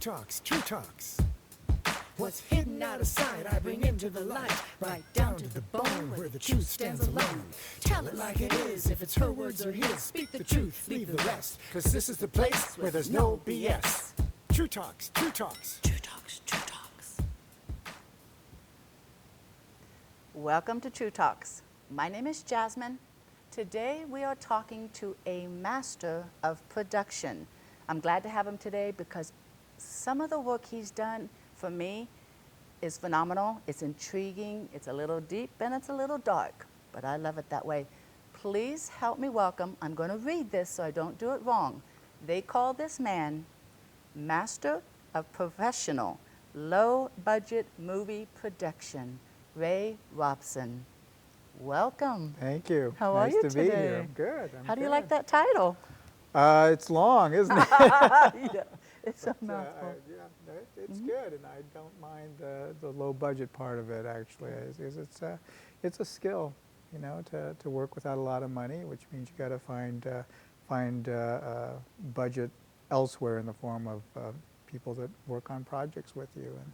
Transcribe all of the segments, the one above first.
Talks, True Talks. What's hidden out of sight, I bring into the light, right down to the bone where the truth stands alone. Tell it like it is, if it's her words or his. Speak the truth, leave the rest, cause this is the place where there's no BS. True Talks, True Talks. True Talks, True Talks. Welcome to True Talks. My name is Jasmine. Today we are talking to a master of production. I'm glad to have him today because some of the work he's done for me is phenomenal. It's intriguing, it's a little deep, and it's a little dark, but I love it that way. Please help me welcome, I'm going to read this so I don't do it wrong. They call this man Master of Professional Low Budget Movie Production, Ray Robison. Welcome. Thank you. How are you today? Nice to be here. I'm good. How do you like that title? It's long, isn't it? Yeah, it's a mouthful. It's good, and I don't mind the low budget part of it. Actually, it's a skill, you know, to work without a lot of money, which means you got to find budget elsewhere in the form of people that work on projects with you and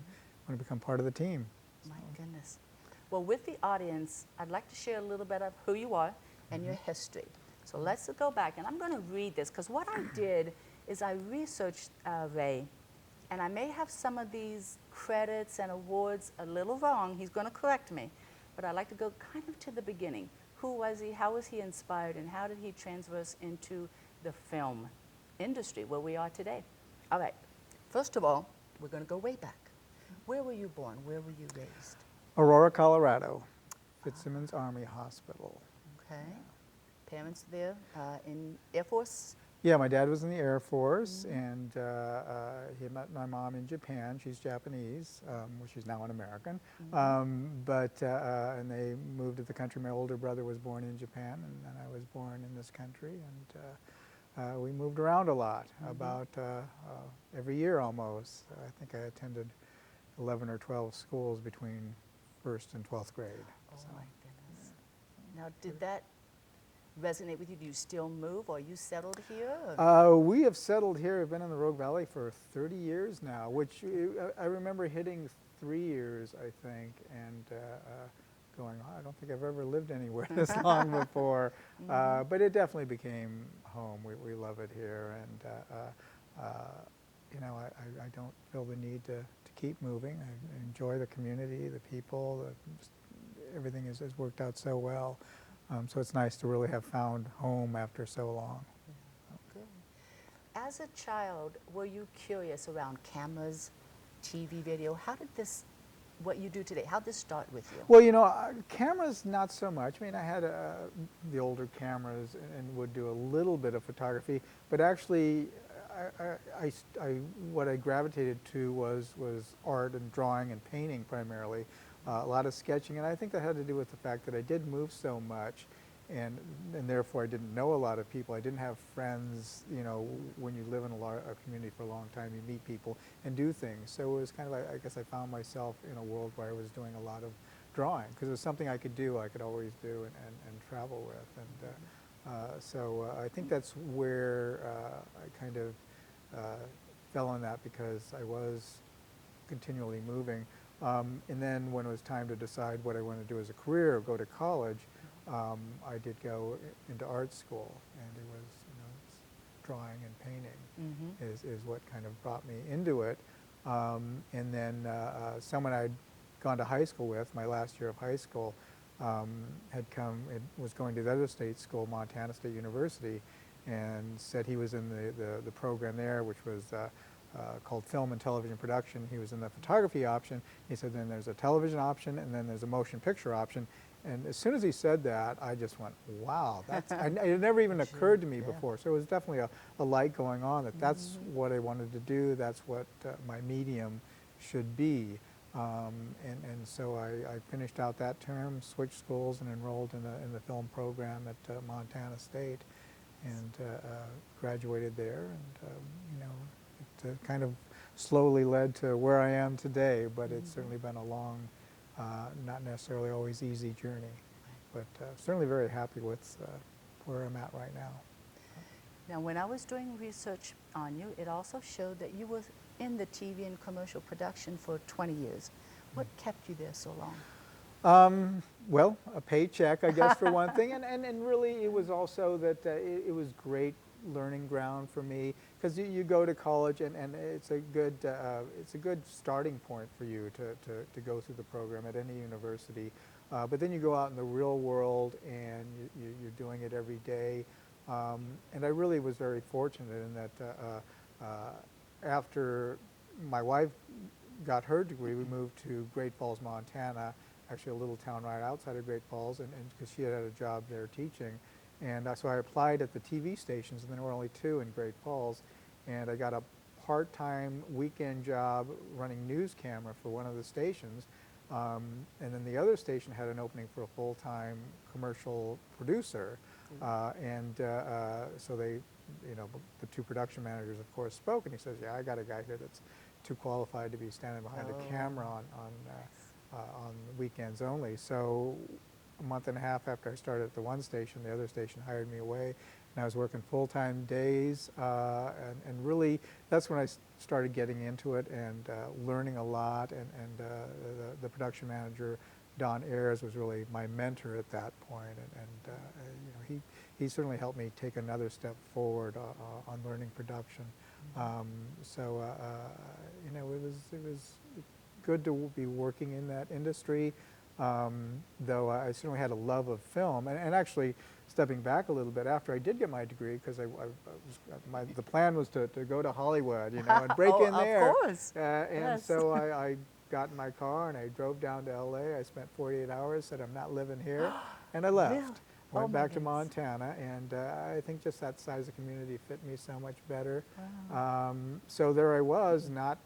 want to become part of the team. My goodness. Well, with the audience, I'd like to share a little bit of who you are and your history. So let's go back, and I'm going to read this, because what I did is I researched Ray, and I may have some of these credits and awards a little wrong. He's going to correct me, but I'd like to go kind of to the beginning. Who was he? How was he inspired? And how did he transverse into the film industry where we are today? All right. First of all, we're going to go way back. Where were you born? Where were you raised? Aurora, Colorado, Fitzsimmons Army Hospital. Okay. Parents there in Air Force? Yeah, my dad was in the Air Force, and he met my mom in Japan. She's Japanese, she's now an American. And they moved to the country. My older brother was born in Japan, and then I was born in this country. And we moved around a lot, about every year almost. I think I attended 11 or 12 schools between 1st and 12th grade. Oh, so. My goodness. Now, did that resonate with you? Do you still move, or are you settled here? We have settled here. We've been in the Rogue Valley for 30 years now, which I remember hitting 3 years, I think, and going, oh, I don't think I've ever lived anywhere this long before. But it definitely became home. We love it here, and you know, I don't feel the need to keep moving. I enjoy the community, the people, everything has worked out so well. So it's nice to really have found home after so long. Yeah. Good. As a child, were you curious around cameras, TV, video? How did this, what you do today, how did this start with you? Well, you know, cameras, not so much. I mean, I had the older cameras and would do a little bit of photography, but actually, what I gravitated to was art and drawing and painting primarily. A lot of sketching, and I think that had to do with the fact that I did move so much, and therefore I didn't know a lot of people. I didn't have friends. You know, when you live in a community for a long time, you meet people and do things. So it was kind of, I guess I found myself in a world where I was doing a lot of drawing, because it was something I could do, I could always do and travel with. And so I think that's where I kind of fell on that, because I was continually moving. And then when it was time to decide what I wanted to do as a career or go to college, I did go into art school, and it was, you know, drawing and painting is what kind of brought me into it. And then someone I'd gone to high school with, my last year of high school, was going to the other state school, Montana State University, and said he was in the program there, which was called Film and Television Production. He was in the photography option. He said then there's a television option, and then there's a motion picture option. And as soon as he said that, I just went, wow, it never even occurred to me before. So it was definitely a light going on that that's what I wanted to do, that's what my medium should be. And so I finished out that term, switched schools, and enrolled in the film program at Montana State, and graduated there. And you know, it kind of slowly led to where I am today, but it's certainly been a long, not necessarily always easy journey, but certainly very happy with where I'm at right now. Now, when I was doing research on you, it also showed that you were in the TV and commercial production for 20 years. What kept you there so long? Well, a paycheck, I guess, for one thing, and really it was also that it was great learning ground for me, because you go to college and it's a good starting point for you to go through the program at any university, but then you go out in the real world and you're doing it every day, and I really was very fortunate in that after my wife got her degree, we moved to Great Falls, Montana, actually a little town right outside of Great Falls, and because she had a job there teaching. And so I applied at the TV stations, and there were only 2 in Great Falls, and I got a part-time weekend job running news camera for one of the stations, and then the other station had an opening for a full-time commercial producer, so they, the 2 production managers, of course, spoke, and he says, yeah, I got a guy here that's too qualified to be standing behind a camera on weekends only. So a month and a half after I started at the one station, the other station hired me away, and I was working full-time days, and really that's when I started getting into it and learning a lot, and the production manager, Don Ayers, was really my mentor at that point, and he certainly helped me take another step forward on learning production. It was good to be working in that industry, though I certainly had a love of film. And actually, stepping back a little bit, after I did get my degree, because the plan was to go to Hollywood, and break in there. Of course. And so I got in my car and I drove down to LA. I spent 48 hours, said I'm not living here, and I left. Really? Went back to Montana, and I think just that size of community fit me so much better. Wow. So there I was, not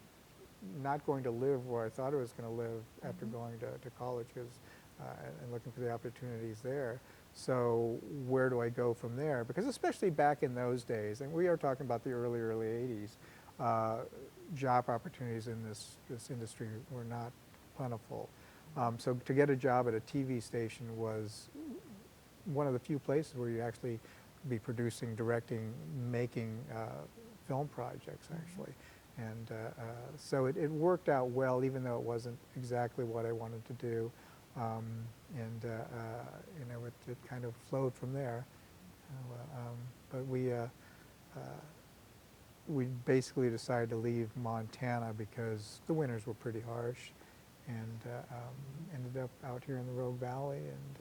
going to live where I thought I was going to live after going to college, and looking for the opportunities there. So where do I go from there? Because especially back in those days, and we are talking about the early 80s, job opportunities in this industry were not plentiful. So to get a job at a TV station was one of the few places where you actually be producing, directing, making film projects, actually. And so it worked out well, even though it wasn't exactly what I wanted to do. It kind of flowed from there. But we basically decided to leave Montana because the winters were pretty harsh, and ended up out here in the Rogue Valley, and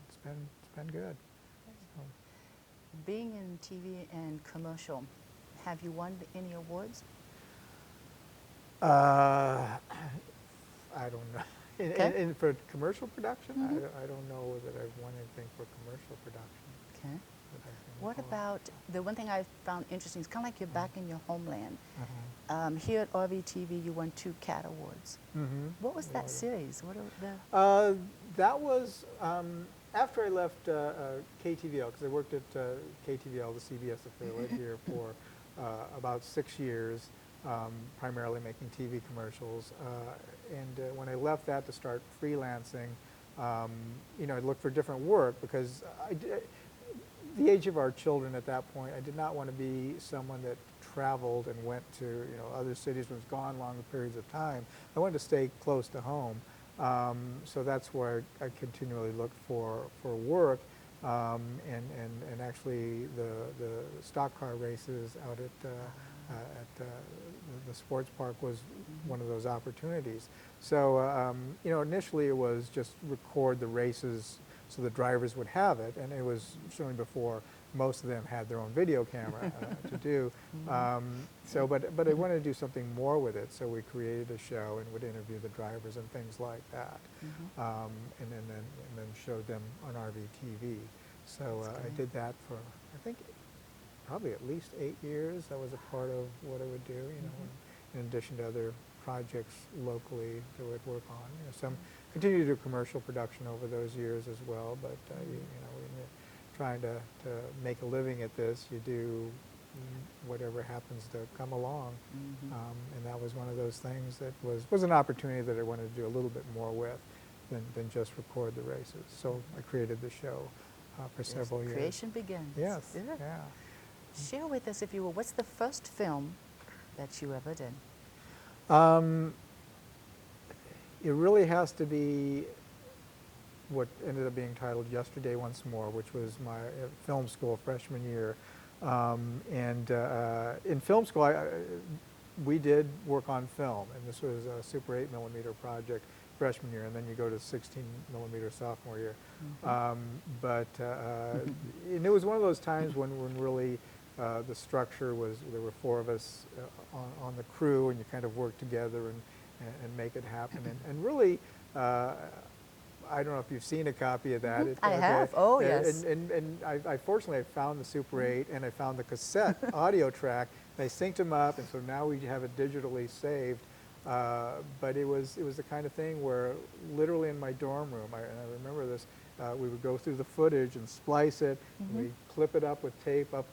it's been good. So. Being in TV and commercial, have you won any awards? I don't know. Okay. For commercial production, I don't know that I've won anything for commercial production. Okay. What about, the one thing I found interesting, it's kind of like you're back in your homeland. Here at RVTV, you won 2 CAT Awards. What was that series? What are the... That was after I left KTVL, because I worked at KTVL, the CBS affiliate here, for about 6 years, primarily making TV commercials. And when I left that to start freelancing, I looked for different work, because the age of our children at that point, I did not want to be someone that traveled and went to other cities and was gone longer periods of time. I wanted to stay close to home. So that's where I continually looked for work, and actually the stock car races out at the sports park was one of those opportunities. So initially it was just record the races so the drivers would have it, and it was certainly before most of them had their own video camera to do. But I wanted to do something more with it, so we created a show and would interview the drivers and things like that, and then showed them on RVTV. So I did that for, I think, probably at least 8 years. That was a part of what I would do, in addition to other projects locally that we'd work on. Some continue to do commercial production over those years as well, but when you're trying to make a living at this, you do whatever happens to come along. And that was one of those things that was an opportunity that I wanted to do a little bit more with than just record the races. So I created the show for several years. Creation begins. Yes, yeah. Share with us, if you will, what's the first film that you ever did? Um, it really has to be what ended up being titled Yesterday Once More, which was my film school freshman year. In film school, we did work on film, and this was a Super 8 millimeter project freshman year, and then you go to 16 millimeter sophomore year. And it was one of those times when really the structure was, there were 4 of us on the crew, and you kind of work together and make it happen. And really, I don't know if you've seen a copy of that. I have. Oh, yes. And I fortunately I found the Super 8 and I found the cassette audio track. And I synced them up, and so now we have it digitally saved. But it was the kind of thing where literally in my dorm room, and I remember this, we would go through the footage and splice it, and we'd clip it up with tape up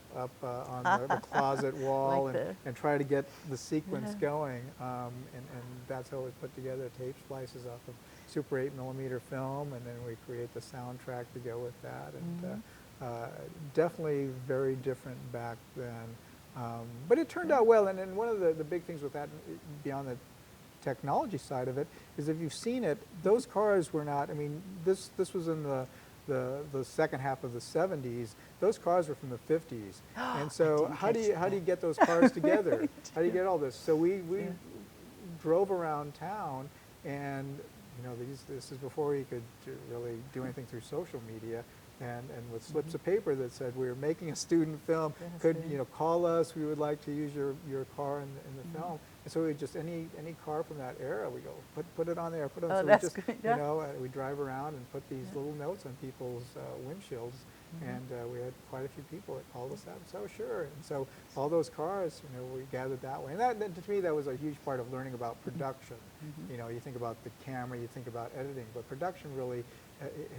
on the closet wall, Like and try to get the sequence going. And that's how we put together tape splices off of Super 8 millimeter film, and then we create the soundtrack to go with that. And definitely very different back then. But it turned out well, and one of the big things with that, beyond the technology side of it, is if you've seen it, those cars were not, I mean, this was in the second half of the 70s. Those cars were from the 50s. And so how do you get those cars together? How do you get all this? So we drove around town, and you know, this is before you could really do anything through social media, and with slips of paper that said, we're making a student film, could you know, call us, we would like to use your car in the film. And so we just, any car from that era, we go, put it on there, put it on. Oh, So that's we just, good. you know, we drive around and put these little notes on people's windshields, and we had quite a few people that called us out, so sure. And so all those cars, you know, we gathered that way. And that, to me, that was a huge part of learning about production. You know, you think about the camera, you think about editing, but production really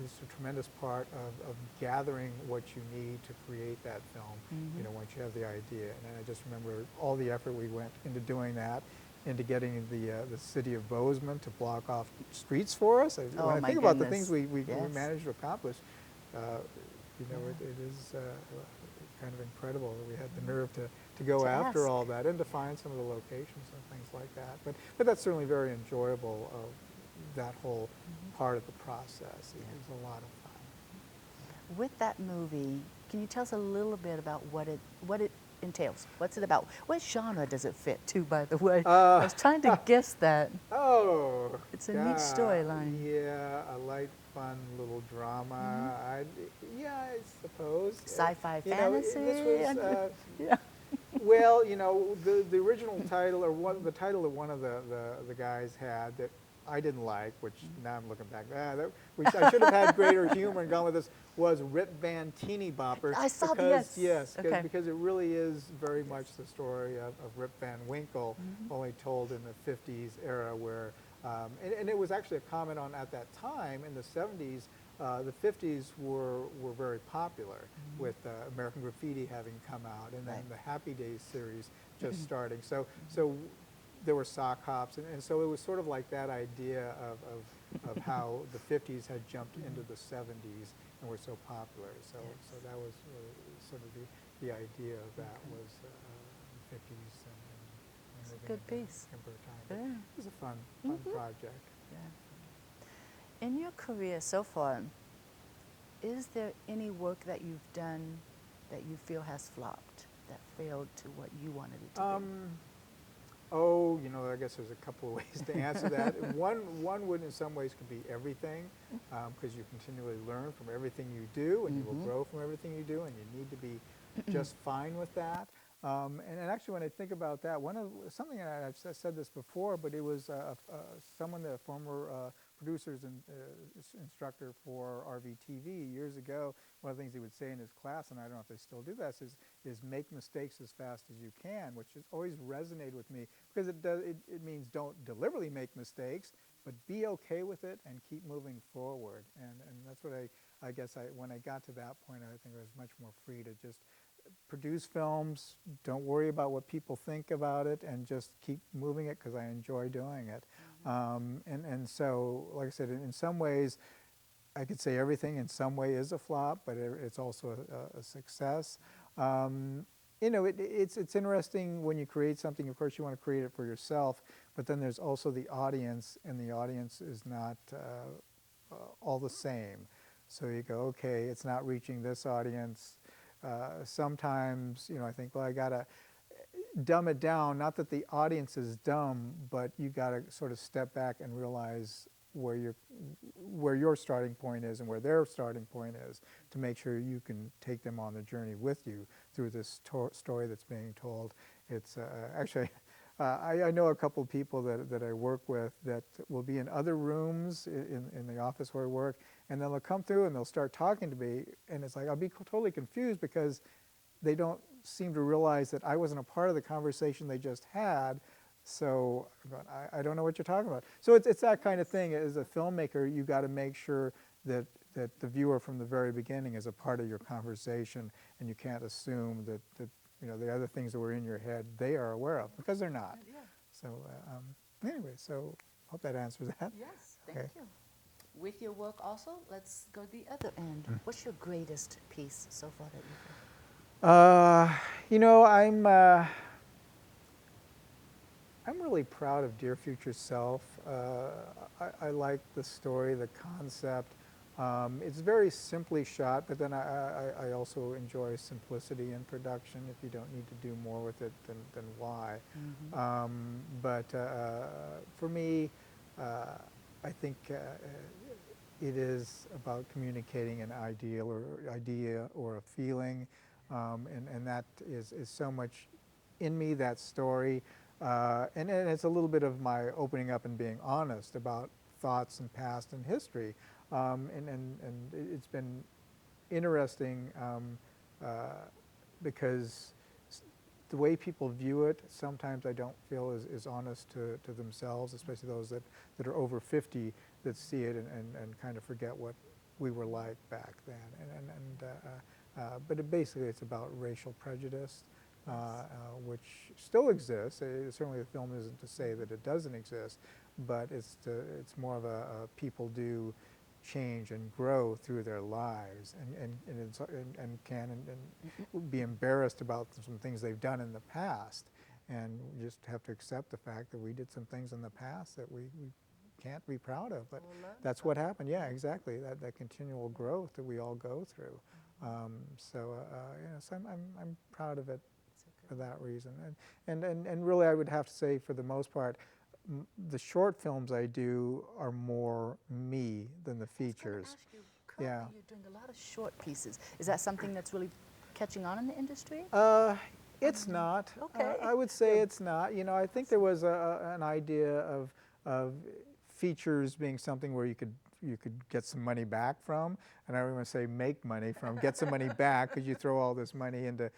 is a tremendous part of gathering what you need to create that film, you know, once you have the idea. And I just remember all the effort we went into doing that, into getting the city of Bozeman to block off streets for us. When I think about the things we managed to accomplish, you know, it is kind of incredible that we had the nerve to go after all that and to find some of the locations and things like that. But that's certainly very enjoyable, that whole part of the process. It was a lot of fun. With that movie, can you tell us a little bit about what it entails? What's it about? What genre does it fit to, by the way? I was trying to guess that. Oh, it's a neat storyline. Yeah, a light, fun little drama. Yeah, I suppose. Sci-fi You fantasy. know, this was, well, you know, the original title, or the title that one of the guys had that I didn't like, which now I'm looking back, I should have had greater humor and gone with this, was Rip Van Teeny Bopper. I saw because, yes. Because it really is very much the story of Rip Van Winkle, only told in the 50s era where, and it was actually a comment on, at that time, in the 70s, the 50s were very popular, with American Graffiti having come out, and then the Happy Days series just starting. So there were sock hops, and so it was sort of like that idea of how the 50s had jumped into the 70s and were so popular. So that was sort of the idea of that was the 50s and It's a good piece. Time. It was a fun project. Yeah. In your career so far, is there any work that you've done that you feel has flopped, that failed to what you wanted it to be? Oh, you know, I guess there's a couple of ways to answer that. One would, in some ways, could be everything, because you continually learn from everything you do, and you will grow from everything you do, and you need to be just fine with that. And actually, when I think about that, something that I've said this before, but it was someone, the former producers and instructor for RVTV years ago. One of the things he would say in his class, and I don't know if they still do this, is make mistakes as fast as you can, which has always resonated with me, because it means don't deliberately make mistakes, but be okay with it and keep moving forward. And that's what I guess when I got to that point, I think I was much more free to just produce films, don't worry about what people think about it, and just keep moving it because I enjoy doing it. And so, like I said, in some ways, I could say everything in some way is a flop, but it's also a success. you know, it's interesting when you create something. Of course, you want to create it for yourself, but then there's also the audience, and the audience is not all the same. So you go, okay, it's not reaching this audience. Sometimes, you know, I think, well, I gotta dumb it down. Not that the audience is dumb, but you gotta sort of step back and realize where your starting point is and where their starting point is, to make sure you can take them on the journey with you through this story that's being told. It's actually, I know a couple of people that I work with that will be in other rooms in the office where I work, and then they'll come through and they'll start talking to me, and it's like I'll be totally confused because they don't seem to realize that I wasn't a part of the conversation they just had. So I don't know what you're talking about. So it's that kind of thing. As a filmmaker, you got to make sure that the viewer from the very beginning is a part of your conversation, and you can't assume that you know, the other things that were in your head they are aware of, because they're not. Yeah. So anyway, so hope that answers that. Yes, thank Okay. you. With your work also, let's go the other end. What's your greatest piece so far that you've done? You know, I'm really proud of Dear Future Self. I like the story, the concept. It's very simply shot, but then I also enjoy simplicity in production. If you don't need to do more with it, then why? But for me, I think it is about communicating an idea or a feeling, and that is so much in me, that story. And it's a little bit of my opening up and being honest about thoughts and past and history. And it's been interesting because the way people view it, sometimes I don't feel is honest to themselves, especially those that are over 50 that see it and kind of forget what we were like back then. But basically it's about racial prejudice. Which still exists. Certainly the film isn't to say that it doesn't exist, but it's more of a people do change and grow through their lives and can be embarrassed about some things they've done in the past, and we just have to accept the fact that we did some things in the past that we can't be proud of, but that's what happened. Yeah, exactly. That continual growth that we all go through. So I'm proud of it for that reason. And really, I would have to say, for the most part, the short films I do are more me than the features. I was going to ask you, currently you're doing a lot of short pieces. Is that something that's really catching on in the industry? It's not. Okay. I would say it's not. You know, I think there was an idea of features being something where you could get some money back from, and I don't want to say make money from, get some money back, because you throw all this money into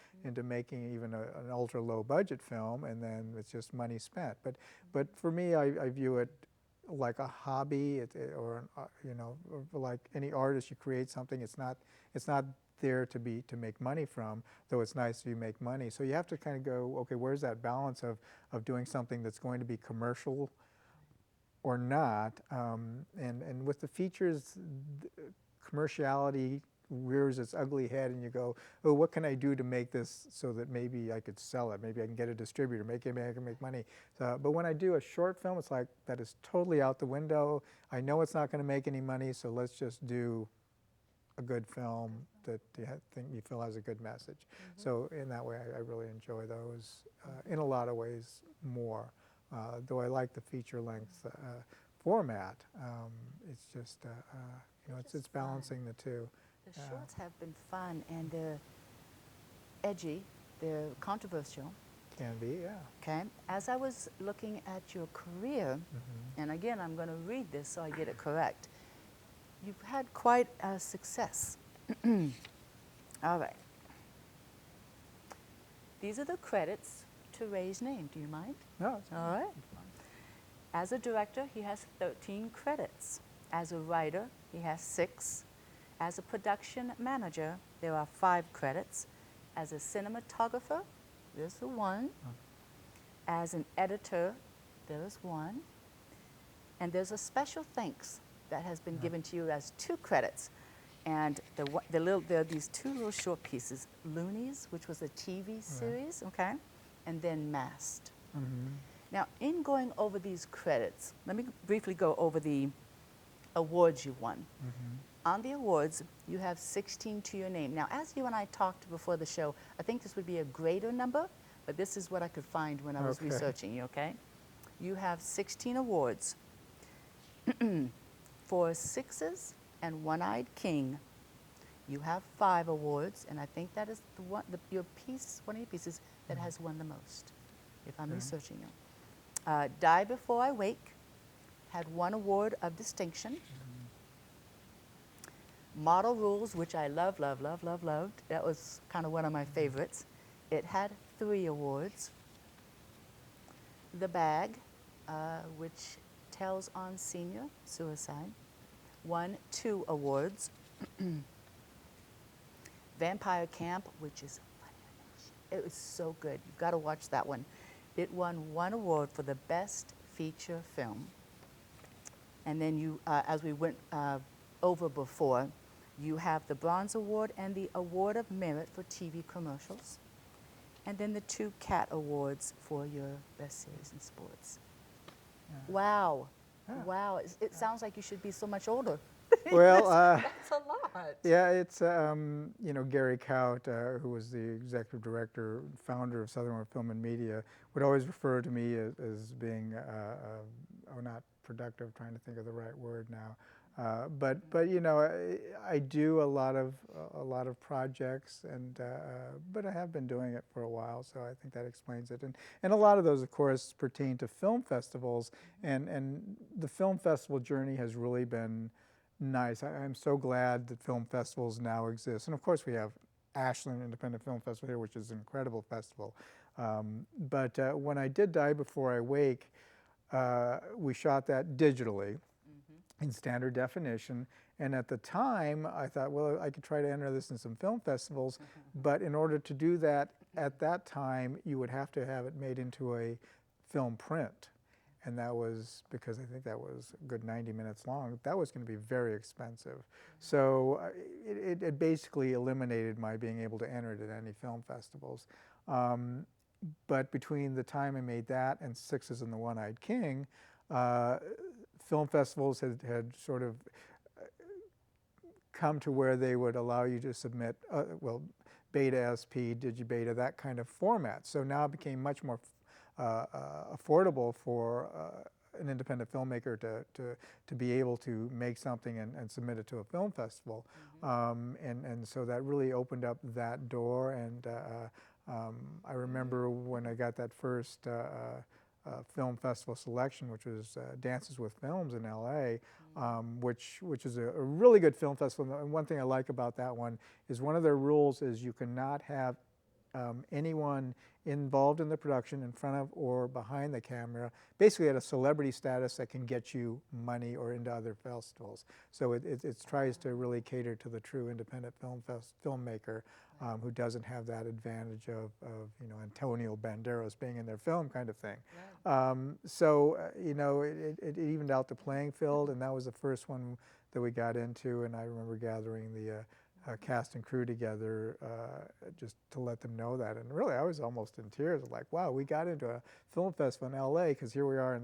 making even an ultra low budget film, and then it's just money spent. But for me, I view it like a hobby, or you know, or like any artist, you create something. It's not there to make money from, though it's nice if you make money. So you have to kind of go, okay, where's that balance of doing something that's going to be commercial or not, and with the features, commerciality rears its ugly head, and you go, oh, what can I do to make this so that maybe I could sell it, maybe I can get a distributor, maybe I can make money. But when I do a short film, it's like, that is totally out the window. I know it's not going to make any money, so let's just do a good film that you think you feel has a good message. So in that way, I really enjoy those in a lot of ways more. Though I like the feature-length format, it's just you know, it's balancing the two. The shorts have been fun, and they're edgy, they're controversial. Can be, yeah. Okay. As I was looking at your career, and again, I'm going to read this so I get it correct. You've had quite a success. All right. These are the credits to Ray's name. Do you mind? No, it's All right. As a director, he has 13 credits. As a writer, he has 6. As a production manager, there are 5 credits. As a cinematographer, there's the 1. As an editor, there is 1. And there's a special thanks that has been given to you as 2 credits. And there are these two little short pieces, Loonies, which was a TV series, okay, and then Mast. Now, in going over these credits, let me briefly go over the awards you won. On the awards, you have 16 to your name. Now, as you and I talked before the show, I think this would be a greater number, but this is what I could find when I was researching you, okay? You have 16 awards. For Sixes and One-Eyed King, you have 5 awards, and I think that is one of your pieces that has won the most, if I'm researching you. Die Before I Wake had 1 award of distinction. Model Rules, which I loved. That was kind of one of my favorites. It had 3 awards. The Bag, which tells on senior suicide, won 2 awards. Vampire Camp, which is funny, it was so good. You've got to watch that one. It won 1 award for the best feature film. And then you, as we went over before, you have the Bronze Award and the Award of Merit for TV commercials. And then the 2 Cat Awards for your best series in sports. Wow. Wow. It sounds like you should be so much older. Well, that's a lot. yeah, it's, you know, Gary Kaut, who was the executive director, founder of Southern Oregon Film and Media, would always refer to me as being, not productive, trying to think of the right word now. But you know, I do a lot of projects, and but I have been doing it for a while, so I think that explains it. And a lot of those, of course, pertain to film festivals, and the film festival journey has really been nice. I'm so glad that film festivals now exist, and of course we have Ashland Independent Film Festival here, which is an incredible festival. But when I did Die Before I Wake, we shot that digitally in standard definition, and at the time I thought, well, I could try to enter this in some film festivals, but in order to do that at that time, you would have to have it made into a film print, and that was, because I think that was a good 90 minutes long, that was going to be very expensive. So it basically eliminated my being able to enter it at any film festivals. But between the time I made that and Sixes and the One-Eyed King, film festivals had sort of come to where they would allow you to submit, well, Beta SP, Digibeta, that kind of format. So now it became much more affordable for an independent filmmaker to be able to make something and submit it to a film festival. And so that really opened up that door. And I remember when I got that first film festival selection, which was Dances with Films in LA, which is a really good film festival. And one thing I like about that one is one of their rules is you cannot have anyone involved in the production in front of or behind the camera, basically at a celebrity status that can get you money or into other festivals. So it tries to really cater to the true independent filmmaker who doesn't have that advantage of you know, Antonio Banderas being in their film kind of thing. Right. So you know, it evened out the playing field, and that was the first one that we got into, and I remember gathering the cast and crew together just to let them know that. And really, I was almost in tears. Like, wow, we got into a film festival in LA, because here we are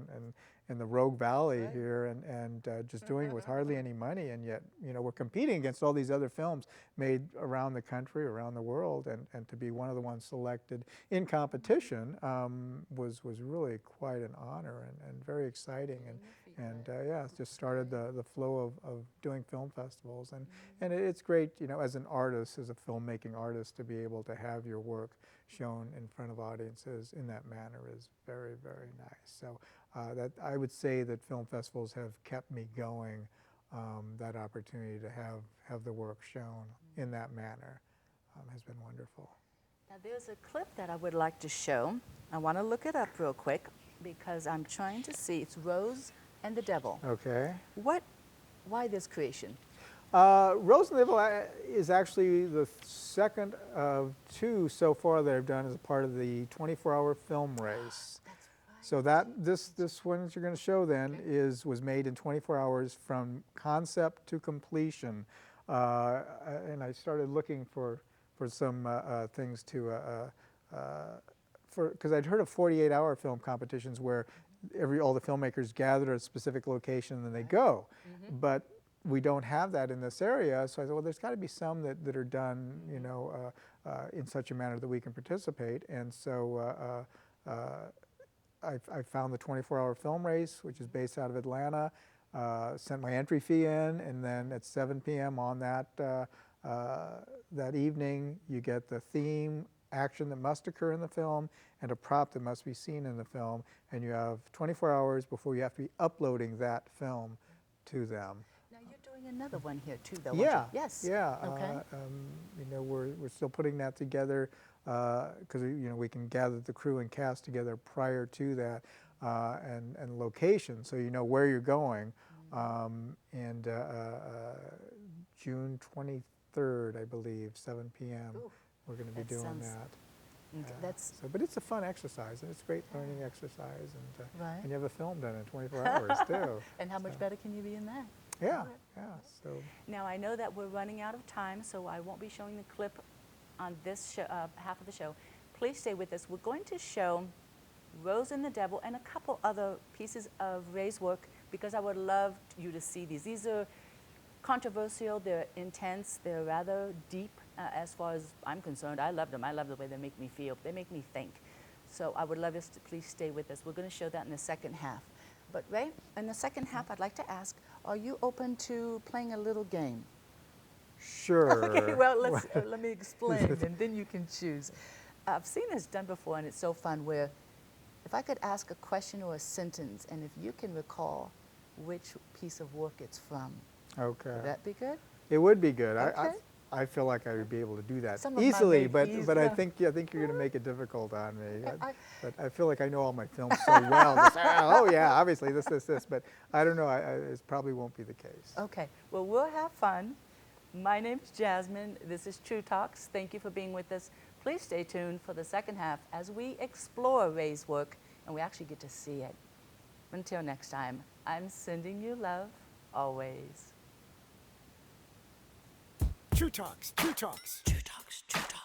in the Rogue Valley here, and just doing it with hardly any money, and yet, you know, we're competing against all these other films made around the country, around the world, and to be one of the ones selected in competition was really quite an honor and very exciting. And yeah, it just started the flow of doing film festivals, and it's great, you know, as an artist, as a filmmaking artist, to be able to have your work shown in front of audiences in that manner is very, very nice. So that I would say that film festivals have kept me going. That opportunity to have the work shown in that manner has been wonderful. Now there's a clip that I would like to show. I want to look it up real quick because I'm trying to see. It's Rose and the Devil. Okay. Why this creation? Rose and the Devil is actually the second of 2 so far that I've done as a part of the 24-hour film race. That's right. So this one that you're going to show then was made in 24 hours from concept to completion. and I started looking for some things to, because I'd heard of 48-hour film competitions where all the filmmakers gather at a specific location and then they go. But we don't have that in this area, so I thought, well, there's got to be some that are done, you know, in such a manner that we can participate. And so I found the 24-hour film race, which is based out of Atlanta, sent my entry fee in, and then at 7 p.m. on that evening, you get the theme, action that must occur in the film, and a prop that must be seen in the film, and you have 24 hours before you have to be uploading that film to them. Now you're doing another one here too, though. Yeah. Aren't you? Yes. Yeah. Okay. You know, we're still putting that together because you know we can gather the crew and cast together prior to that, and location, so you know where you're going. And June 23rd, I believe, 7 p.m. Ooh, we're going to be that doing sounds- that. That's So, but it's a fun exercise, and it's a great learning exercise, and Right. and you have a film done in 24 hours too. and how much So, better can you be in that? Yeah, yeah. So. Now I know that we're running out of time, so I won't be showing the clip on this half of the show. Please stay with us. We're going to show Rose and the Devil and a couple other pieces of Ray's work because I would love you to see these. These are controversial, they're intense, they're rather deep as far as I'm concerned. I love them. I love the way they make me feel. They make me think. So I would love us to please stay with us. We're going to show that in the second half. But Ray, in the second half, I'd like to ask, are you open to playing a little game? Sure. Okay, well, let me explain, and then you can choose. I've seen this done before, and it's so fun, where if I could ask a question or a sentence, and if you can recall which piece of work it's from, Okay. would that be good? It would be good. Okay. I feel like I would be able to do that Some of mine easily, may but be I easy. think you're going to make it difficult on me. I- But I feel like I know all my films so well. Just, oh yeah, obviously this. But I don't know. It probably won't be the case. Okay, well, we'll have fun. My name's Jasmine. This is True Talks. Thank you for being with us. Please stay tuned for the second half as we explore Ray's work, and we actually get to see it. Until next time, I'm sending you love always. True Talks, True Talks. True Talks, True Talks.